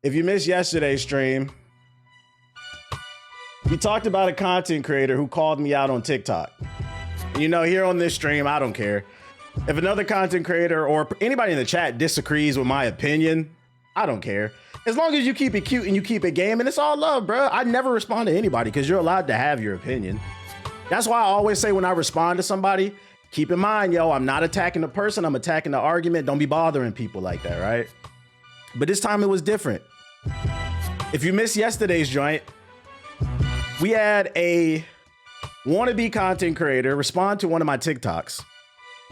If you missed yesterday's stream, we talked about a content creator who called me out on TikTok. You know, here on this stream, I don't care. If another content creator or anybody in the chat disagrees with my opinion, I don't care. As long as you keep it cute and you keep it gaming, it's all love, bro. I never respond to anybody because you're allowed to have your opinion. That's why I always say when I respond to somebody, keep in mind, yo, I'm not attacking the person, I'm attacking the argument. Don't be bothering people like that, right? But this time it was different. If you missed yesterday's joint, we had a wannabe content creator respond to one of my TikToks.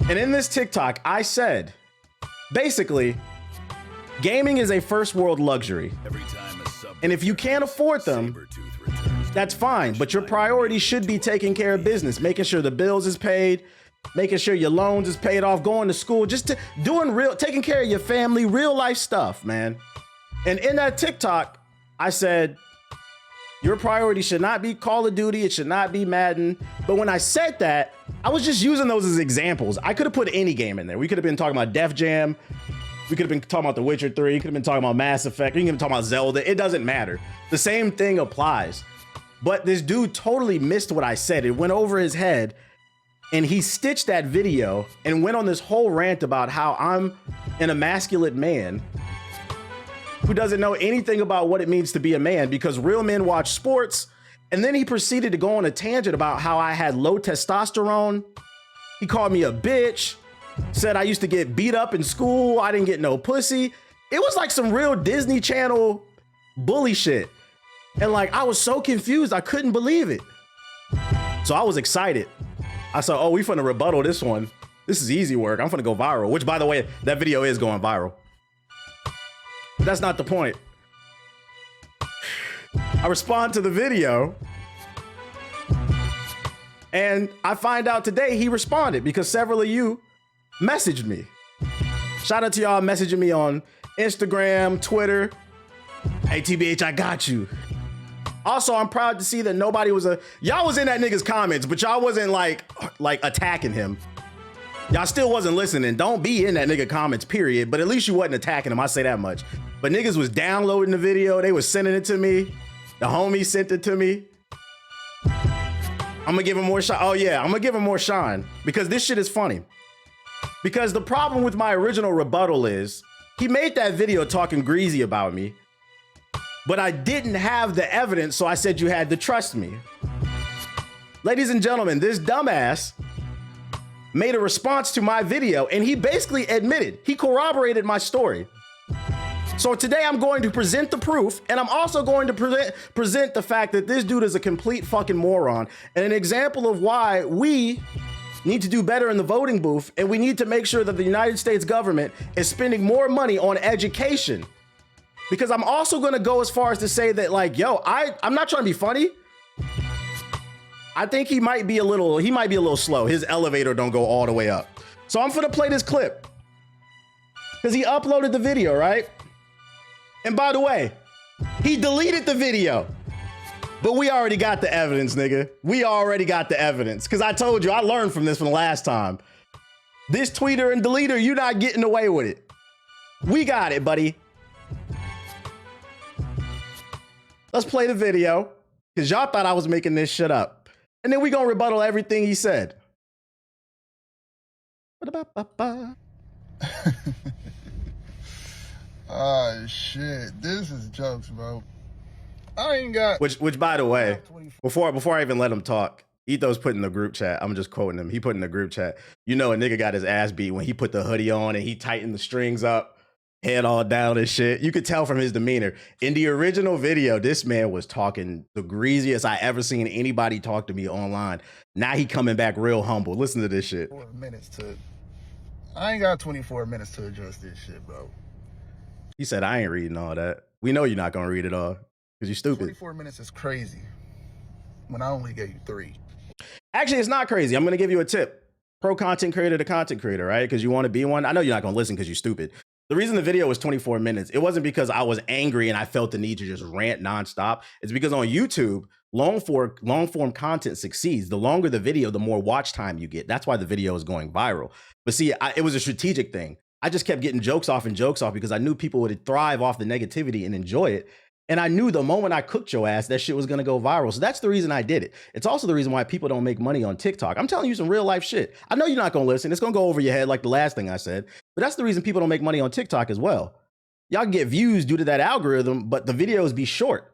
And in this TikTok, I said, basically, gaming is a first world luxury. And if you can't afford them, that's fine. But your priority should be taking care of business, making sure the bills is paid, making sure your loans is paid off, going to school, just taking care of your family, real life stuff, man. And in that TikTok, I said, your priority should not be Call of Duty. It should not be Madden. But when I said that, I was just using those as examples. I could have put any game in there. We could have been talking about Def Jam. We could have been talking about The Witcher 3. We could have been talking about Mass Effect. We could have been talking about Zelda. It doesn't matter. The same thing applies. But this dude totally missed what I said. It went over his head. And he stitched that video and went on this whole rant about how I'm an emasculate man who doesn't know anything about what it means to be a man because real men watch sports. And then he proceeded to go on a tangent about how I had low testosterone. He called me a bitch, said I used to get beat up in school. I didn't get no pussy. It was like some real Disney Channel bully shit. And like, I was so confused. I couldn't believe it. So I was excited. I said, oh, we finna rebuttal this one. This is easy work. I'm finna go viral, which by the way, that video is going viral. But that's not the point. I respond to the video and I find out today he responded because several of you messaged me. Shout out to y'all messaging me on Instagram, Twitter. Hey, TBH, I got you. Also, I'm proud to see that nobody was y'all was in that nigga's comments, but y'all wasn't like attacking him. Y'all still wasn't listening. Don't be in that nigga comments, period. But at least you wasn't attacking him. I say that much. But niggas was downloading the video. They was sending it to me. The homie sent it to me. I'm gonna give him more shine. Oh yeah, I'm gonna give him more shine because this shit is funny. Because the problem with my original rebuttal is he made that video talking greasy about me, but I didn't have the evidence, so I said you had to trust me. Ladies and gentlemen, this dumbass made a response to my video and he basically admitted, he corroborated my story. So today I'm going to present the proof and I'm also going to present the fact that this dude is a complete fucking moron and an example of why we need to do better in the voting booth and we need to make sure that the United States government is spending more money on education. Because I'm also gonna go as far as to say that like, yo, I'm not trying to be funny. I think he might be a little slow. His elevator don't go all the way up. So I'm gonna play this clip because he uploaded the video, right? And by the way, he deleted the video, but we already got the evidence, nigga. We already got the evidence because I told you, I learned from this from the last time. This tweeter and deleter, you're not getting away with it. We got it, buddy. Let's play the video because y'all thought I was making this shit up. And then we gonna rebuttal everything he said. Oh shit, this is jokes, bro. I ain't got which by the way, before I even let him talk, Etho's put in the group chat. I'm just quoting him. He put in the group chat. You know, a nigga got his ass beat when he put the hoodie on and he tightened the strings up, head all down and shit. You could tell from his demeanor. In the original video, this man was talking the greasiest I ever seen anybody talk to me online. Now he coming back real humble. Listen to this shit. I ain't got 24 minutes to adjust this shit, bro. He said, I ain't reading all that. We know you're not gonna read it all because you're stupid. 24 minutes is crazy when I only gave you 3. Actually, it's not crazy. I'm gonna give you a tip. Pro content creator to content creator, right? Because you want to be one. I know you're not gonna listen because you're stupid. The reason the video was 24 minutes, it wasn't because I was angry and I felt the need to just rant nonstop. It's because on YouTube, long form content succeeds. The longer the video, the more watch time you get. That's why the video is going viral. But see, it was a strategic thing. I just kept getting jokes off because I knew people would thrive off the negativity and enjoy it. And I knew the moment I cooked your ass, that shit was gonna go viral. So that's the reason I did it. It's also the reason why people don't make money on TikTok. I'm telling you some real life shit. I know you're not gonna listen. It's gonna go over your head like the last thing I said. But that's the reason people don't make money on TikTok as well. Y'all get views due to that algorithm, but the videos be short.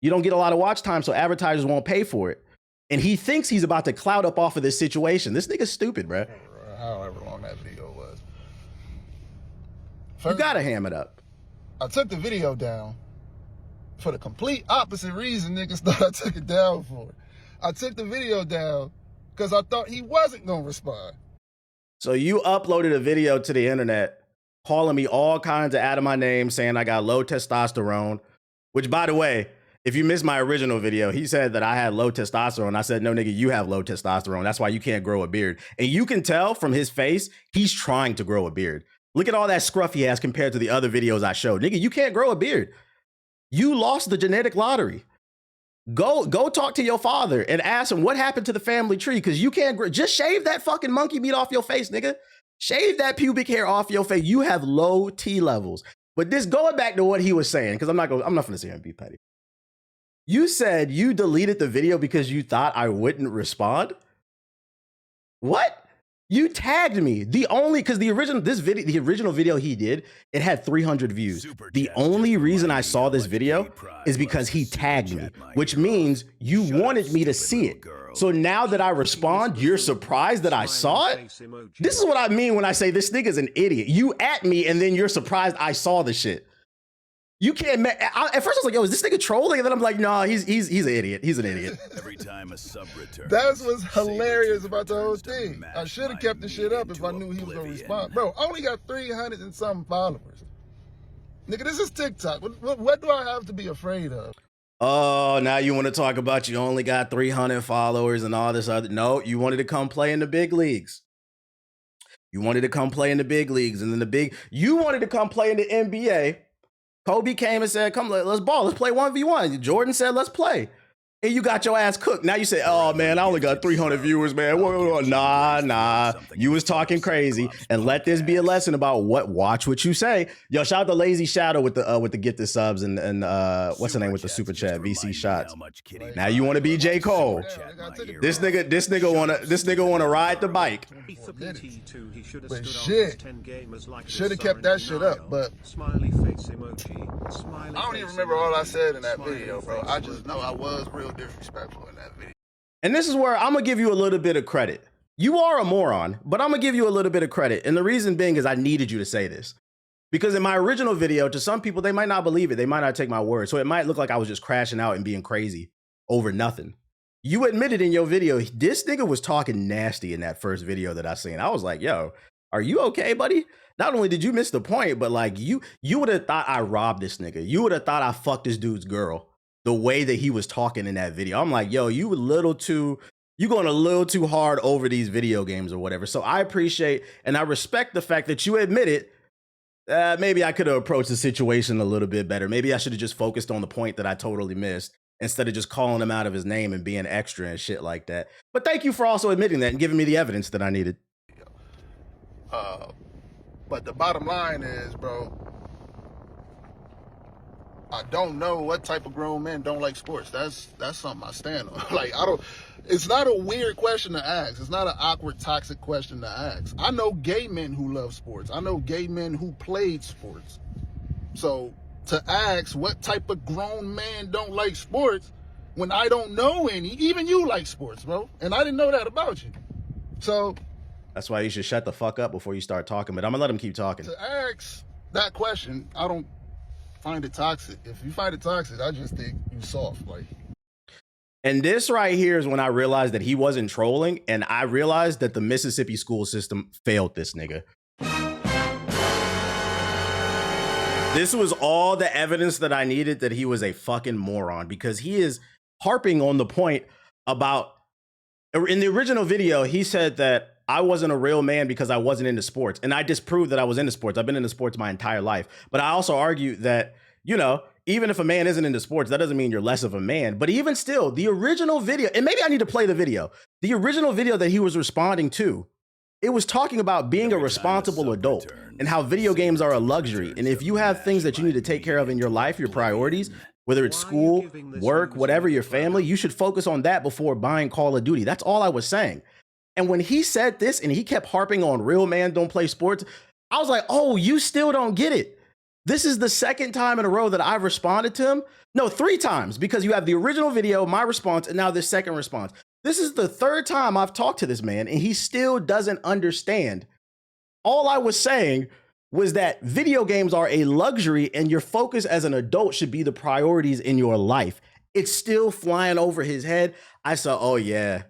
You don't get a lot of watch time, so advertisers won't pay for it. And he thinks he's about to clout up off of this situation. This nigga's stupid, bro. However long that video was. You gotta ham it up. I took the video down for the complete opposite reason niggas thought I took it down for. I took the video down because I thought he wasn't gonna respond. So you uploaded a video to the internet calling me all kinds of out of my name, saying I got low testosterone, which, by the way, if you missed my original video, he said that I had low testosterone. I said, no, nigga, you have low testosterone. That's why you can't grow a beard. And you can tell from his face, he's trying to grow a beard. Look at all that scruff he has compared to the other videos I showed. Nigga, you can't grow a beard. You lost the genetic lottery. Go talk to your father and ask him what happened to the family tree, because you can't grow. Just shave that fucking monkey meat off your face, nigga. Shave that pubic hair off your face. You have low T levels. But this, going back to what he was saying, because I'm not gonna sit here and be petty. You said you deleted the video because you thought I wouldn't respond? What? You tagged me. Because the original video he did, it had 300 views. The only reason I saw this video is because he tagged me, which means you wanted me to see it. So now that I respond, you're surprised that I saw it? This is what I mean when I say this nigga's an idiot. You at me and then you're surprised I saw the shit. You can't. At first I was like, yo, is this nigga trolling? And then I'm like, no, he's an idiot. He's an idiot. Every time a sub returns, that's what's hilarious about the whole thing. I should have kept the shit up if I knew he was gonna respond. Bro, I only got 300 and something followers. Nigga, this is TikTok. What do I have to be afraid of? Oh, now you want to talk about you only got 300 followers and all this other. No, you wanted to come play in the big leagues. You wanted to come play in the big leagues, and then you wanted to come play in the NBA. Kobe came and said, come, let's ball. Let's play 1v1. Jordan said, let's play. And you got your ass cooked. Now you say, oh, man, I only got 300 viewers, man. Nah. You was talking crazy. And let this be a lesson about watch what you say. Yo, shout out to Lazy Shadow with the get the subs and what's the name with the super chat, VC shots. Now you want to be J. Cole. This nigga wanna ride the bike. But shit, should have kept that shit up, but I don't even remember all I said in that video, bro. I just know I was real disrespectful in that video. And this is where I'm gonna give you a little bit of credit. You are a moron, but I'm gonna give you a little bit of credit. And the reason being is I needed you to say this. Because in my original video, to some people, they might not believe it. They might not take my word. So it might look like I was just crashing out and being crazy over nothing. You admitted in your video, this nigga was talking nasty in that first video that I seen. I was like, yo, are you okay, buddy? Not only did you miss the point, but like you would have thought I robbed this nigga. You would have thought I fucked this dude's girl the way that he was talking in that video. I'm like, yo, you going a little too hard over these video games or whatever. So I appreciate and I respect the fact that you admitted maybe I could have approached the situation a little bit better. Maybe I should have just focused on the point that I totally missed instead of just calling him out of his name and being extra and shit like that. But thank you for also admitting that and giving me the evidence that I needed. But the bottom line is, bro, I don't know what type of grown men don't like sports. That's something I stand on. Like, it's not a weird question to ask. It's not an awkward, toxic question to ask. I know gay men who love sports. I know gay men who played sports. So to ask what type of grown man don't like sports when I don't know any, even you like sports, bro. And I didn't know that about you. So that's why you should shut the fuck up before you start talking, but I'm gonna let him keep talking. To ask that question, I don't find it toxic. If you find it toxic, I just think you soft. Like, and this right here is when I realized that he wasn't trolling, and I realized that the Mississippi school system failed this nigga. This was all the evidence that I needed that he was a fucking moron, because he is harping on the point about, in the original video, he said that I wasn't a real man because I wasn't into sports. And I disproved that I was into sports. I've been into sports my entire life. But I also argue that, you know, even if a man isn't into sports, that doesn't mean you're less of a man. But even still, the original video, and maybe I need to play the video. The original video that he was responding to It was talking about being a responsible adult and how video games are a luxury. And if you have things that you need to take care of in your life, your priorities, whether it's school, work, whatever, your family, you should focus on that before buying Call of Duty. That's all I was saying. And when he said this and he kept harping on real man don't play sports, I was like, oh, you still don't get it. This is the second time in a row that I've responded to him. No, 3 times, because you have the original video, my response, and now this second response. This is the 3rd time I've talked to this man and he still doesn't understand. All I was saying was that video games are a luxury and your focus as an adult should be the priorities in your life. It's still flying over his head. I saw, oh yeah,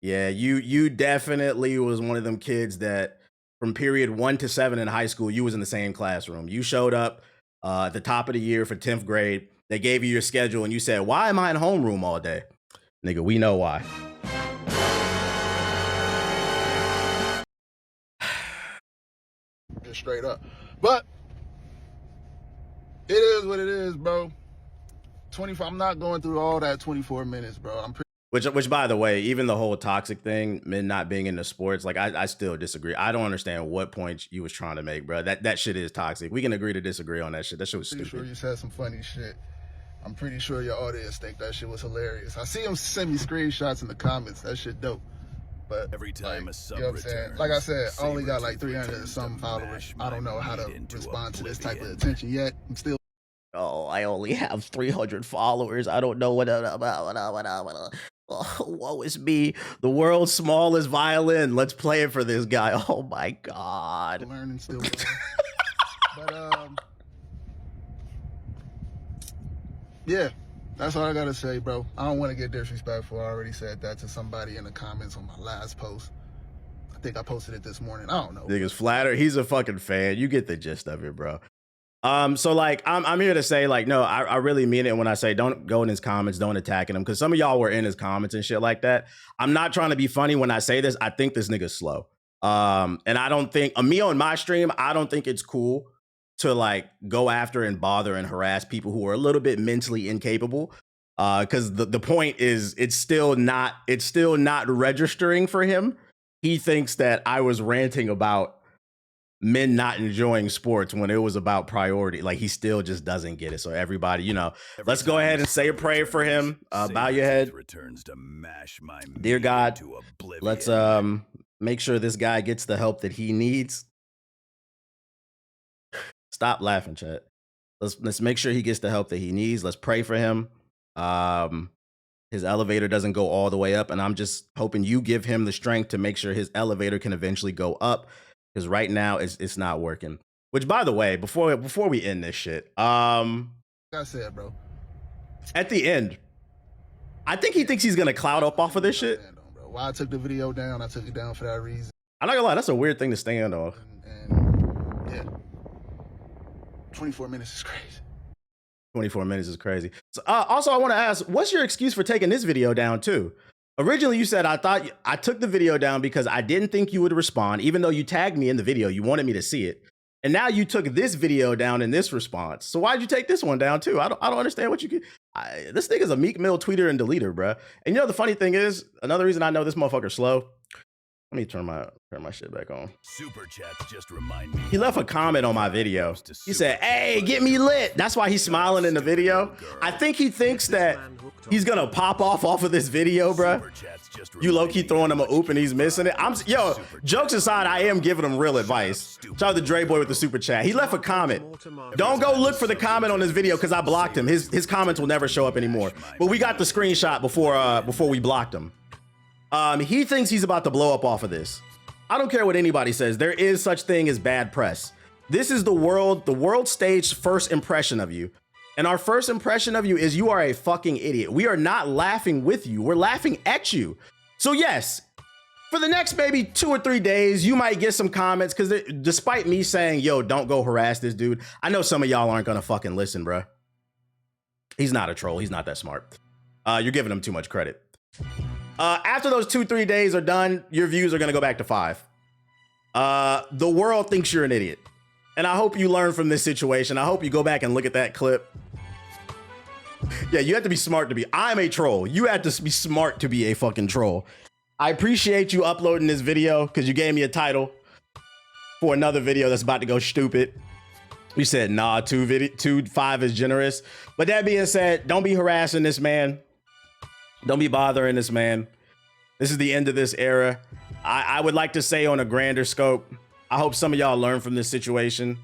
you definitely was one of them kids that from period 1 to 7 in high school, you was in the same classroom. You showed up at the top of the year for 10th grade. They gave you your schedule and you said, why am I in homeroom all day? Nigga, we know why. Straight up. But it is what it is, bro. 24. I'm not going through all that 24 minutes, bro. I'm pretty. Which, by the way, even the whole toxic thing, men not being into sports, like I still disagree. I don't understand what point you was trying to make, bro. That shit is toxic. We can agree to disagree on that shit. That shit was stupid. Sure you said some funny shit. I'm pretty sure your audience think that shit was hilarious. I see them send me screenshots in the comments. That shit dope. But every time a sub you know what I'm saying? Like I said, I only got like 300 and some followers. I don't know how to respond to this type of attention yet. I'm still. Oh, I only have 300 followers. I don't know what. Woe is me. The world's smallest violin. Let's play it for this guy. Oh my God. Learning still. But yeah. That's all I gotta say, bro. I don't want to get disrespectful. I already said that to somebody in the comments on my last post. I think I posted it this morning. I don't know. Niggas flatter. He's a fucking fan. You get the gist of it, bro. So like, I'm here to say, like, no, I really mean it when I say don't go in his comments, don't attack him, because some of y'all were in his comments and shit like that. I'm not trying to be funny when I say this. I think this nigga's slow. And I don't think me on my stream, I don't think it's cool to like go after and bother and harass people who are a little bit mentally incapable. Because the point is it's still not registering for him. He thinks that I was ranting about men not enjoying sports when it was about priority. Like he still just doesn't get it. So everybody, you know, let's go ahead and say a prayer for him. Bow your head. Returns to mash my Dear God, to oblivion. let's make sure this guy gets the help that he needs. Stop laughing, chat. Let's make sure he gets the help that he needs. Let's pray for him. His elevator doesn't go all the way up, and I'm just hoping you give him the strength to make sure his elevator can eventually go up, because right now it's not working. Which, by the way, before we end this shit, like I said, bro, at the end, I think he thinks he's gonna cloud up off of this shit. Why I took the video down, I took it down for that reason. I'm not gonna lie, that's a weird thing to stand on. And yeah, 24 minutes is crazy. 24 minutes is crazy. So, also, I want to ask, what's your excuse for taking this video down too? Originally, you said, I thought I took the video down because I didn't think you would respond, even though you tagged me in the video. You wanted me to see it. And now you took this video down in this response. So why'd you take this one down too? I don't understand what you could. This nigga's a Meek Mill tweeter and deleter, bruh. And you know, the funny thing is, another reason I know this motherfucker's slow. Let me turn my shit back on. Super chats just remind me. He left a comment on my video. He said, "Hey, get me lit." That's why he's smiling in the video. I think he thinks that he's gonna pop off of this video, bruh. You low-key throwing him a oop and he's missing it. Yo, jokes aside, I am giving him real advice. Shout out to Dre Boy with the super chat. He left a comment. Don't go look for the comment on this video because I blocked him. His comments will never show up anymore. But we got the screenshot before we blocked him. He thinks he's about to blow up off of this. I don't care what anybody says. There is such thing as bad press. This is the world stage first impression of you. And our first impression of you is you are a fucking idiot. We are not laughing with you. We're laughing at you. So yes, for the next maybe 2 or 3 days, you might get some comments because despite me saying, yo, don't go harass this dude, I know some of y'all aren't gonna fucking listen, bruh. He's not a troll. He's not that smart. You're giving him too much credit. After those 2-3 days are done, your views are gonna go back to 5. The world thinks you're an idiot. And I hope you learn from this situation. I hope you go back and look at that clip. Yeah, you have to be smart to be. I'm a troll. You have to be smart to be a fucking troll. I appreciate you uploading this video because you gave me a title for another video that's about to go stupid. You said, nah, 2.5 is generous. But that being said, don't be harassing this man. Don't be bothering this man. This is the end of this era. I would like to say on a grander scope, I hope some of y'all learn from this situation.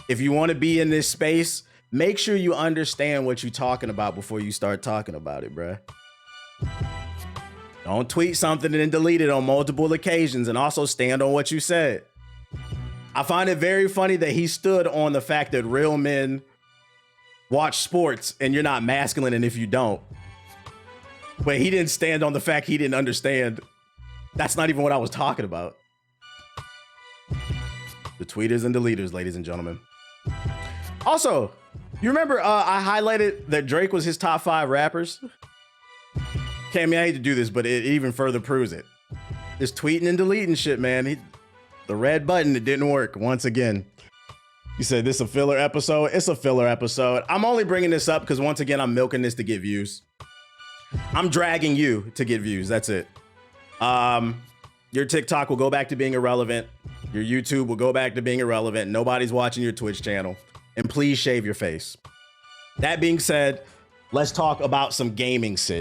If you want to be in this space, make sure you understand what you're talking about before you start talking about it, bruh. Don't tweet something and then delete it on multiple occasions, and also stand on what you said. I find it very funny that he stood on the fact that real men watch sports and you're not masculine, and if you don't. But he didn't stand on the fact he didn't understand. That's not even what I was talking about. The tweeters and deleters, ladies and gentlemen. Also, you remember I highlighted that Drake was his top 5 rappers? Okay, I mean, I hate to do this, but it even further proves it. This tweeting and deleting shit, man. The red button, it didn't work once again. You said this a filler episode? It's a filler episode. I'm only bringing this up because once again, I'm milking this to get views. I'm dragging you to get views. That's it. Your TikTok will go back to being irrelevant. Your YouTube will go back to being irrelevant. Nobody's watching your Twitch channel. And please shave your face. That being said, let's talk about some gaming shit.